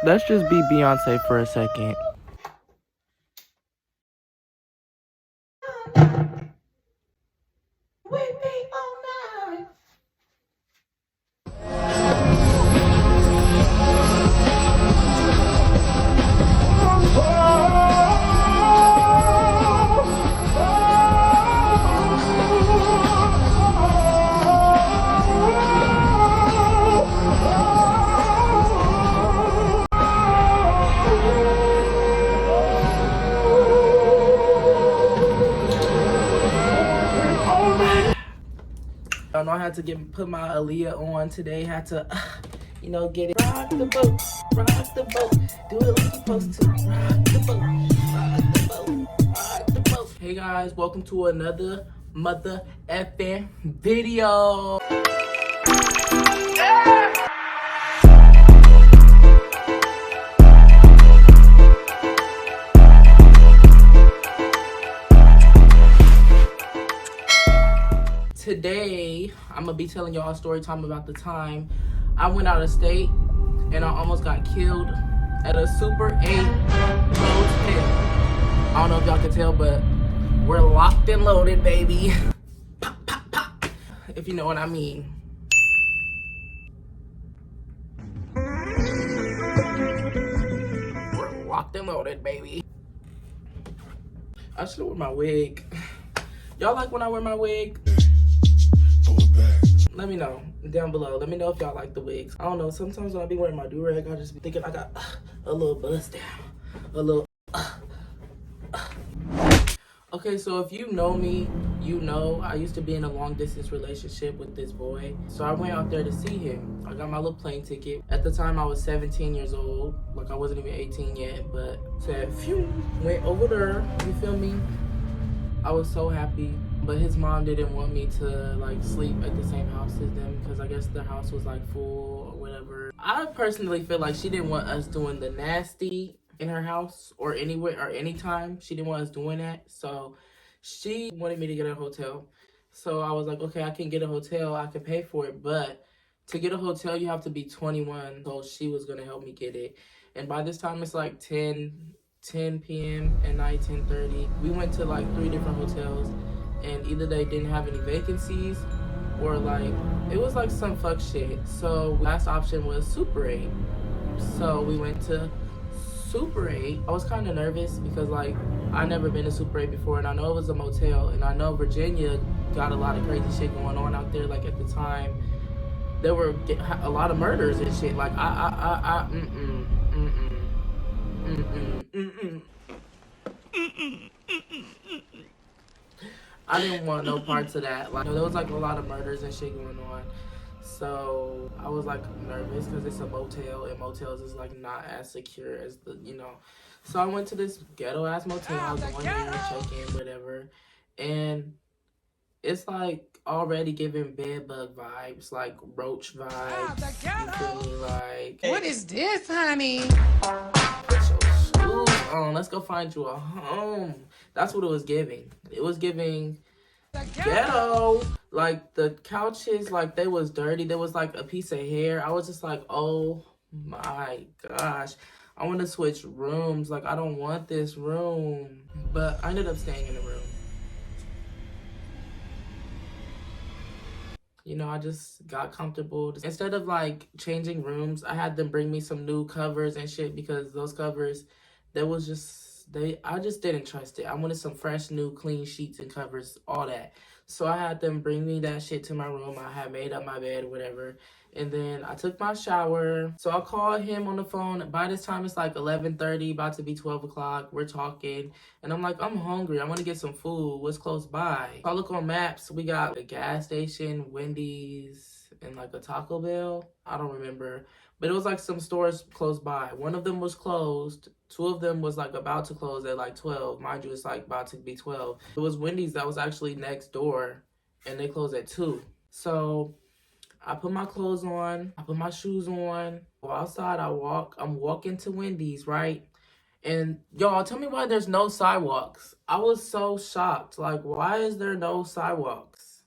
Let's just be Beyonce for a second. I know I had to put my Aaliyah on today. Had to, get it. Rock the boat, rock the boat. Do it like you're supposed to. Rock the boat, rock the boat, rock the boat. Hey guys, welcome to another mother effing video. Today, I'm gonna be telling y'all a story time about the time I went out of state and I almost got killed at a Super 8 motel. I don't know if y'all can tell, but we're locked and loaded, baby. Pop, pop, pop. If you know what I mean. We're locked and loaded, baby. I should wear my wig. Y'all like when I wear my wig? Let me know down below. Let me know if y'all like the wigs. I don't know. Sometimes when I be wearing my do-rag, I just be thinking I got a little bust down. A little. Okay, so if you know me, you know I used to be in a long-distance relationship with this boy. So I went out there to see him. I got my little plane ticket. At the time, I was 17 years old. Like, I wasn't even 18 yet. But said, phew, went over there. You feel me? I was so happy. But his mom didn't want me to like sleep at the same house as them because I guess their house was like full or whatever. I personally feel like she didn't want us doing the nasty in her house or anywhere or anytime. She didn't want us doing that. So she wanted me to get a hotel. So I was like, okay, I can get a hotel. I can pay for it. But to get a hotel, you have to be 21. So she was going to help me get it. And by this time, it's like 10 p.m. at night, 10:30. We went to like 3 different hotels. And either they didn't have any vacancies or like it was like some fuck shit. So last option was Super 8. So we went to Super 8. I was kind of nervous because like I never been to Super 8 before and I know it was a motel and I know Virginia got a lot of crazy shit going on out there. Like at the time there were a lot of murders and shit. Like I didn't want no parts of that. Like, there was like a lot of murders and shit going on. So I was like nervous because it's a motel and motels is like not as secure as the. So I went to this ghetto ass motel. I was going there, check in, whatever. And it's like already giving bed bug vibes, like roach vibes. You feel me? Like, what is this, honey? Put your shoes on. Let's go find you a home. That's what it was giving. It was giving ghetto. Like the couches, like they was dirty. There was like a piece of hair. I was just like, oh my gosh. I want to switch rooms. Like I don't want this room. But I ended up staying in the room. I just got comfortable. Instead of like changing rooms, I had them bring me some new covers and shit because those covers, I just didn't trust it. I wanted some fresh, new, clean sheets and covers, all that. So I had them bring me that shit to my room. I had made up my bed, whatever. And then I took my shower. So I called him on the phone. By this time, it's like 11:30, about to be 12 o'clock. We're talking. And I'm like, I'm hungry. I want to get some food. What's close by? So I look on maps. We got a gas station, Wendy's, and like a Taco Bell. I don't remember. But it was like some stores close by. One of them was closed. 2 of them was like about to close at like 12. Mind you, it's like about to be 12. It was Wendy's that was actually next door. And they closed at 2. So I put my clothes on. I put my shoes on. Go outside. I'm walking to Wendy's, right? And y'all, tell me why there's no sidewalks. I was so shocked. Like, why is there no sidewalks?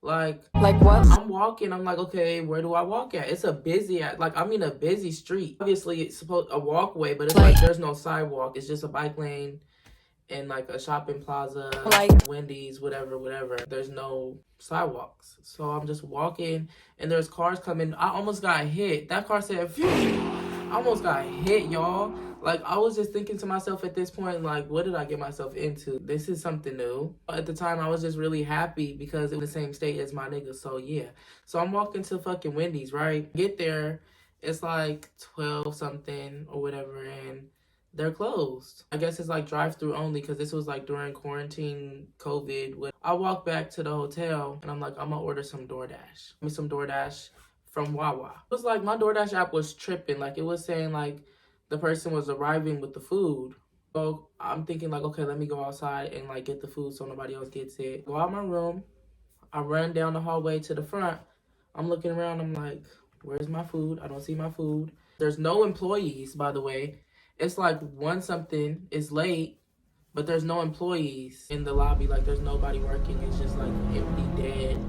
Like what? I'm walking. I'm like, okay, where do I walk at? It's a busy, like, I'm in a busy street. Obviously, it's supposed a walkway, but it's like there's no sidewalk. It's just a bike lane and like a shopping plaza, like Wendy's, whatever. There's no sidewalks. So I'm just walking and there's cars coming. I almost got hit. That car said, phew. I almost got hit, y'all. Like, I was just thinking to myself at this point, like, what did I get myself into? This is something new. At the time, I was just really happy because it was the same state as my nigga. So, yeah. So, I'm walking to fucking Wendy's, right? Get there. It's like 12 something or whatever, and they're closed. I guess it's like drive-through only because this was like during quarantine, COVID. I walk back to the hotel, and I'm like, I'm going to order some DoorDash. Give me some DoorDash from Wawa. It was like my DoorDash app was tripping. Like, it was saying like the person was arriving with the food. So I'm thinking like, okay, let me go outside and like get the food so nobody else gets it. Go out my room. I run down the hallway to the front. I'm looking around. I'm like, where's my food? I don't see my food. There's no employees, by the way. It's like 1 something. It's late, but there's no employees in the lobby. Like, there's nobody working. It's just like empty, dead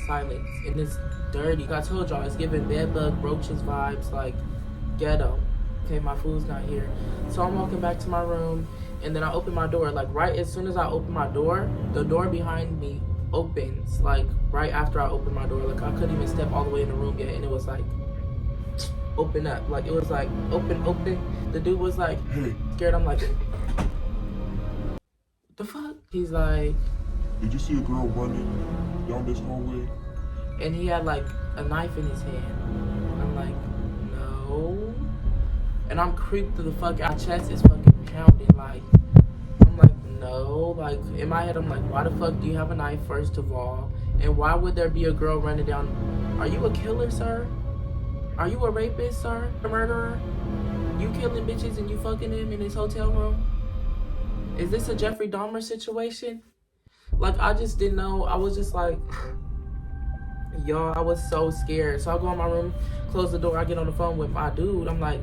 silence, and it's dirty. I told y'all, it's giving bedbug roaches vibes, like ghetto. Okay, my food's not here. So I'm walking back to my room, and then I open my door. Like, right as soon as I open my door, the door behind me opens. Like, right after I open my door. Like, I couldn't even step all the way in the room yet, and it was like, open up. Like, it was like, open. The dude was like, scared. I'm like, the fuck? He's like, did you see a girl running down this hallway? And he had like a knife in his hand. I'm like, no. And I'm creeped to the fuck out. My chest is fucking pounding. Like, I'm like, no. Like, in my head, I'm like, why the fuck do you have a knife, first of all? And why would there be a girl running down? Are you a killer, sir? Are you a rapist, sir? A murderer? You killing bitches and you fucking them in this hotel room? Is this a Jeffrey Dahmer situation? Like, I just didn't know. I was just like, y'all, I was so scared. So I go in my room, close the door. I get on the phone with my dude. I'm like,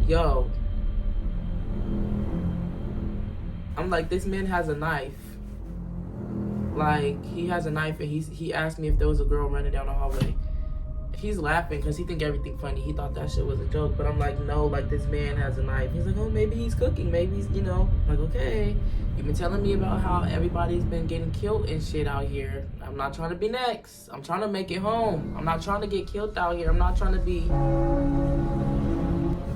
yo. I'm like, this man has a knife. Like, he has a knife, and he asked me if there was a girl running down the hallway. He's laughing because he think everything funny. He thought that shit was a joke. But I'm like, no, like, this man has a knife. He's like, oh, maybe he's cooking. Maybe he's, you know. I'm like, okay. You've been telling me about how everybody's been getting killed and shit out here. I'm not trying to be next. I'm trying to make it home. I'm not trying to get killed out here. I'm not trying to be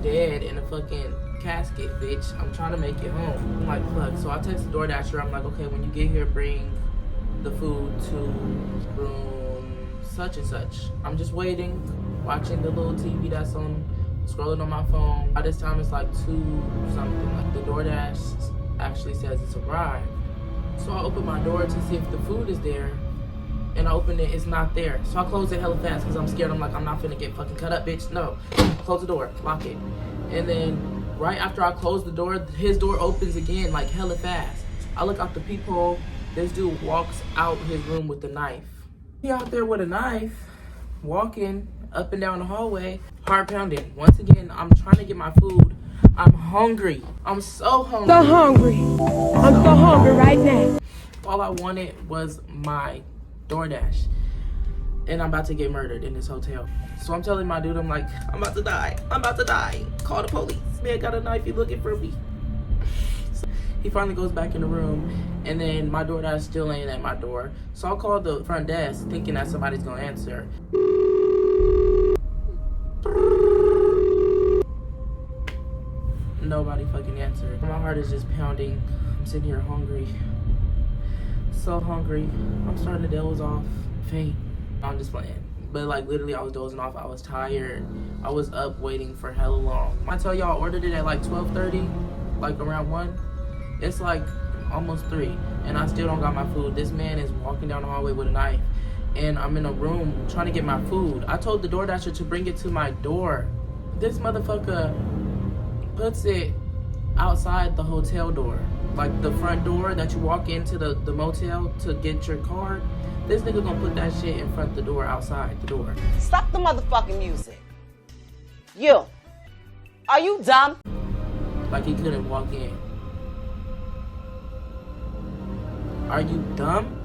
dead in a fucking casket, bitch. I'm trying to make it home. I'm like, fuck. So I text the DoorDasher. I'm like, okay, when you get here, bring the food to room such and such. I'm just waiting, watching the little TV that's on, scrolling on my phone. By this time, it's like 2 something. Like, the DoorDash actually says it's arrived. So I open my door to see if the food is there, and I open it, it's not there. So I close it hella fast because I'm scared. I'm like, I'm not finna get fucking cut up, bitch. No. Close the door, lock it. And then right after I close the door, his door opens again, like hella fast. I look out the peephole. This dude walks out his room with a knife. He out there with a knife, walking up and down the hallway, heart pounding. Once again, I'm trying to get my food. I'm hungry. I'm so hungry. So hungry. I'm so hungry right now. All I wanted was my DoorDash. And I'm about to get murdered in this hotel. So I'm telling my dude, I'm like, I'm about to die. I'm about to die. Call the police. Man got a knife. He looking for me. So he finally goes back in the room. And then my DoorDash still ain't at my door. So I'll call the front desk thinking that somebody's going to answer. Nobody fucking answered. My heart is just pounding. I'm sitting here hungry. So hungry. I'm starting to doze off. Faint. I'm just playing. But like literally I was dozing off. I was tired. I was up waiting for hella long. I tell y'all I ordered it at like 12:30, like around 1. It's like almost 3 and I still don't got my food. This man is walking down the hallway with a knife and I'm in a room trying to get my food. I told the DoorDasher to bring it to my door. This motherfucker puts it outside the hotel door, like the front door that you walk into the motel to get your card. This nigga gonna put that shit in front of the door, outside the door. Stop the motherfucking music. You, are you dumb? Like he couldn't walk in. Are you dumb?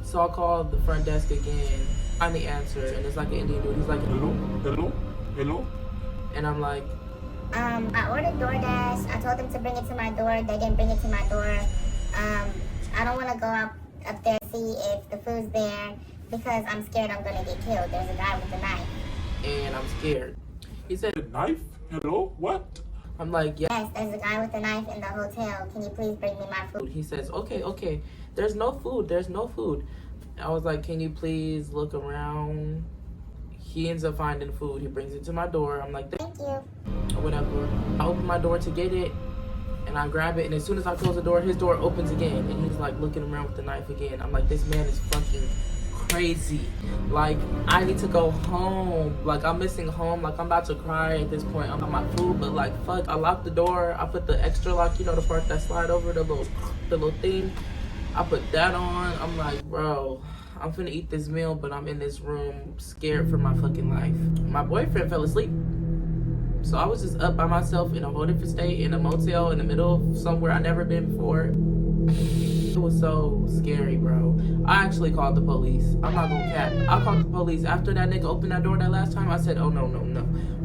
So So I called the front desk again. Find the answer, and it's like an Indian dude. He's like, Hello? and I'm like, I ordered DoorDash. I told them to bring it to my door. They didn't bring it to my door. I don't want to go up there and see if the food's there because I'm scared I'm going to get killed. There's a guy with a knife. and I'm scared. He said, The knife? Hello? What? I'm like, yeah. Yes, there's a guy with a knife in the hotel. Can you please bring me my food? He says, okay. There's no food. I was like, can you please look around? He ends up finding food. He brings it to my door. I'm like, Thank you. or whatever. I open my door to get it, and I grab it, and as soon as I close the door, his door opens again, and he's like looking around with the knife again. I'm like, this man is fucking crazy. Like, I need to go home. Like, I'm missing home. Like, I'm about to cry at this point. I'm on my food, but like, fuck. I locked the door. I put the extra lock, you know, the part that slide over, the little thing. I put that on. I'm like, bro, I'm finna eat this meal, but I'm in this room scared for my fucking life. My boyfriend fell asleep. So I was just up by myself in a whole different state, in a motel, in the middle of somewhere I never been before. It was so scary, bro. I actually called the police. I'm not gonna cap. I called the police. After that nigga opened that door that last time, I said, oh, no.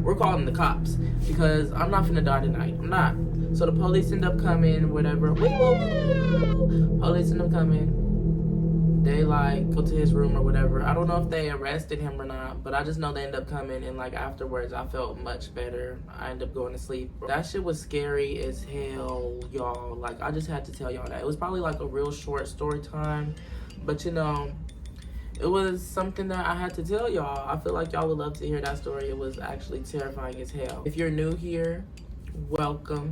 We're calling the cops because I'm not finna die tonight. I'm not. So the police end up coming, whatever. Police end up coming. They like go to his room or whatever. I don't know if they arrested him or not, but I just know they end up coming, and like afterwards I felt much better. I ended up going to sleep. That shit was scary as hell, y'all. Like, I just had to tell y'all that. It was probably like a real short story time, but you know, it was something that I had to tell y'all. I feel like y'all would love to hear that story. It was actually terrifying as hell. If you're new here, welcome.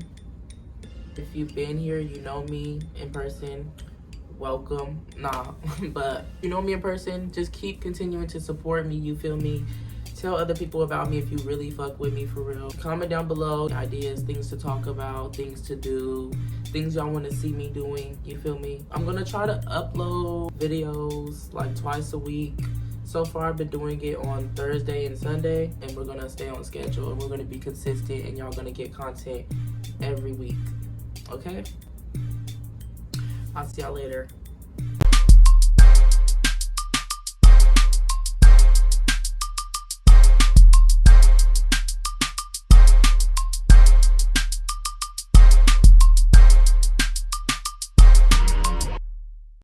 If you've been here, you know me in person, welcome. Nah, but you know me in person, just keep continuing to support me, you feel me? Tell other people about me if you really fuck with me, for real. Comment down below ideas, things to talk about, things to do, things y'all want to see me doing, you feel me? I'm gonna try to upload videos like twice a week. So far I've been doing it on Thursday and Sunday, and we're gonna stay on schedule, and we're gonna be consistent, and y'all gonna get content every week. Okay? I'll see y'all later.